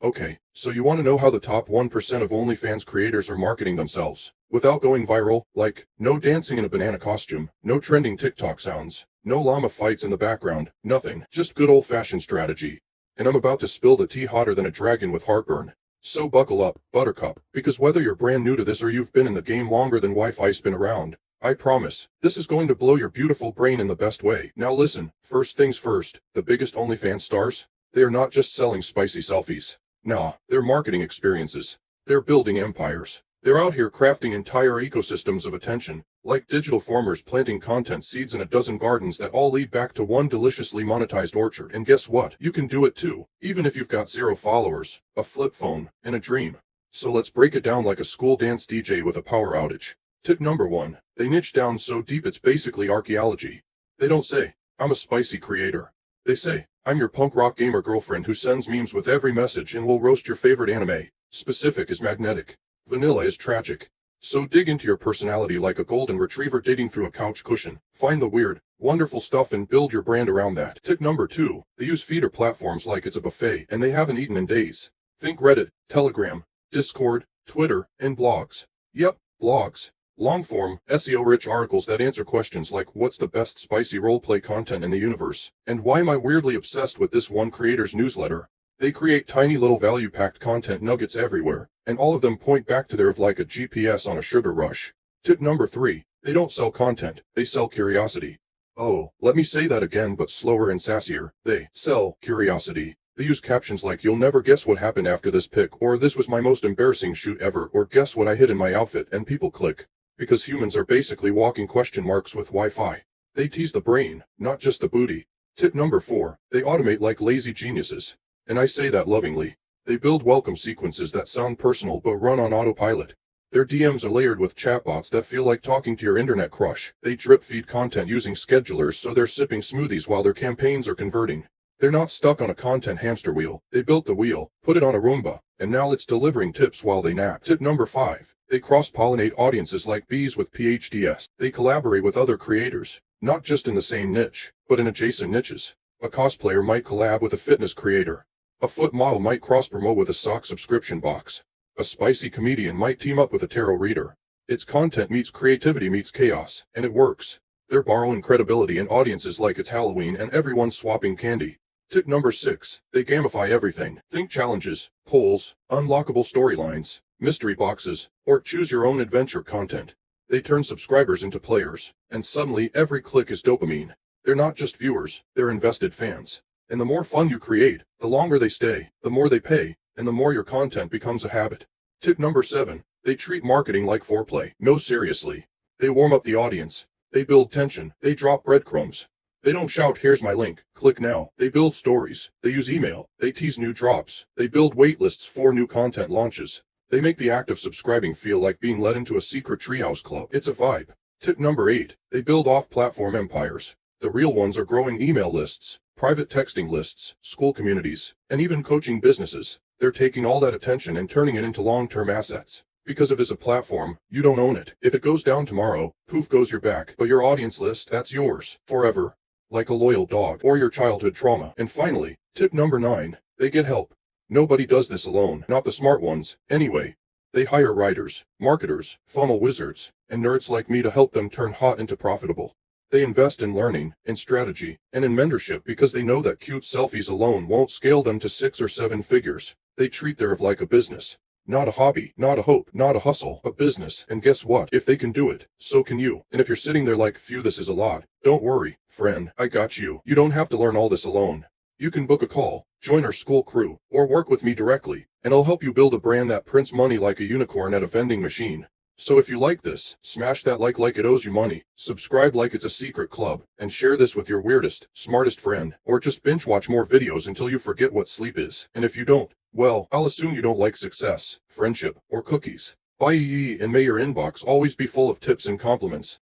Okay, so you want to know how the top 1% of OnlyFans creators are marketing themselves without going viral? Like, no dancing in a banana costume, no trending TikTok sounds, no llama fights in the background, nothing, just good old-fashioned strategy. And I'm about to spill the tea hotter than a dragon with heartburn. So buckle up, Buttercup, because whether you're brand new to this or you've been in the game longer than Wi-Fi's been around, I promise, this is going to blow your beautiful brain in the best way. Now listen, first things first, the biggest OnlyFans stars? They are not just selling spicy selfies. Nah, they're marketing experiences. They're building empires. They're out here crafting entire ecosystems of attention, like digital farmers planting content seeds in a dozen gardens that all lead back to one deliciously monetized orchard. And guess what? You can do it too, even if you've got 0 followers, a flip phone, and a dream. So let's break it down like a school dance DJ with a power outage. Tip number 1. They niche down so deep it's basically archaeology. They don't say, I'm a spicy creator. They say, I'm your punk rock gamer girlfriend who sends memes with every message and will roast your favorite anime. Specific is magnetic. Vanilla is tragic. So dig into your personality like a golden retriever digging through a couch cushion. Find the weird, wonderful stuff and build your brand around that. Tip number 2. They use feeder platforms like it's a buffet and they haven't eaten in days. Think Reddit, Telegram, Discord, Twitter, and blogs. Yep, blogs. Long-form, SEO-rich articles that answer questions like what's the best spicy roleplay content in the universe, and why am I weirdly obsessed with this one creator's newsletter? They create tiny little value-packed content nuggets everywhere, and all of them point back to their like a GPS on a sugar rush. Tip number 3. They don't sell content, they sell curiosity. Oh, let me say that again but slower and sassier. They sell curiosity. They use captions like you'll never guess what happened after this pic, or this was my most embarrassing shoot ever, or guess what I hid in my outfit, and people click. Because humans are basically walking question marks with Wi-Fi. They tease the brain, not just the booty. Tip number 4. They automate like lazy geniuses. And I say that lovingly. They build welcome sequences that sound personal but run on autopilot. Their DMs are layered with chatbots that feel like talking to your internet crush. They drip feed content using schedulers so they're sipping smoothies while their campaigns are converting. They're not stuck on a content hamster wheel. They built the wheel, put it on a Roomba, and now it's delivering tips while they nap. Tip number 5. They cross-pollinate audiences like bees with PhDs. They collaborate with other creators, not just in the same niche, but in adjacent niches. A cosplayer might collab with a fitness creator. A foot model might cross-promote with a sock subscription box. A spicy comedian might team up with a tarot reader. It's content meets creativity meets chaos, and it works. They're borrowing credibility in audiences like it's Halloween and everyone's swapping candy. Tip number 6. They gamify everything. Think challenges, polls, unlockable storylines, mystery boxes, or choose-your-own-adventure content. They turn subscribers into players, and suddenly every click is dopamine. They're not just viewers, they're invested fans. And the more fun you create, the longer they stay, the more they pay, and the more your content becomes a habit. Tip number 7. They treat marketing like foreplay. No, seriously. They warm up the audience. They build tension. They drop breadcrumbs. They don't shout, here's my link, click now. They build stories. They use email. They tease new drops. They build waitlists for new content launches. They make the act of subscribing feel like being led into a secret treehouse club. It's a vibe. Tip number 8. They build off-platform empires. The real ones are growing email lists, private texting lists, school communities, and even coaching businesses. They're taking all that attention and turning it into long-term assets. Because if it's a platform, you don't own it. If it goes down tomorrow, poof goes your back. But your audience list, that's yours. Forever. Like a loyal dog, or your childhood trauma. And finally, tip number 9, they get help. Nobody does this alone, not the smart ones, anyway. They hire writers, marketers, funnel wizards, and nerds like me to help them turn hot into profitable. They invest in learning, in strategy, and in mentorship because they know that cute selfies alone won't scale them to 6 or 7 figures. They treat their like a business. Not a hobby, not a hope, not a hustle, a business. And guess what? If they can do it, so can you. And if you're sitting there like, phew, this is a lot, don't worry, friend, I got you. You don't have to learn all this alone. You can book a call, join our school crew, or work with me directly, and I'll help you build a brand that prints money like a unicorn at a vending machine. So if you like this, smash that like it owes you money, subscribe like it's a secret club, and share this with your weirdest, smartest friend, or just binge watch more videos until you forget what sleep is. And if you don't, well, I'll assume you don't like success, friendship, or cookies. Bye, and may your inbox always be full of tips and compliments.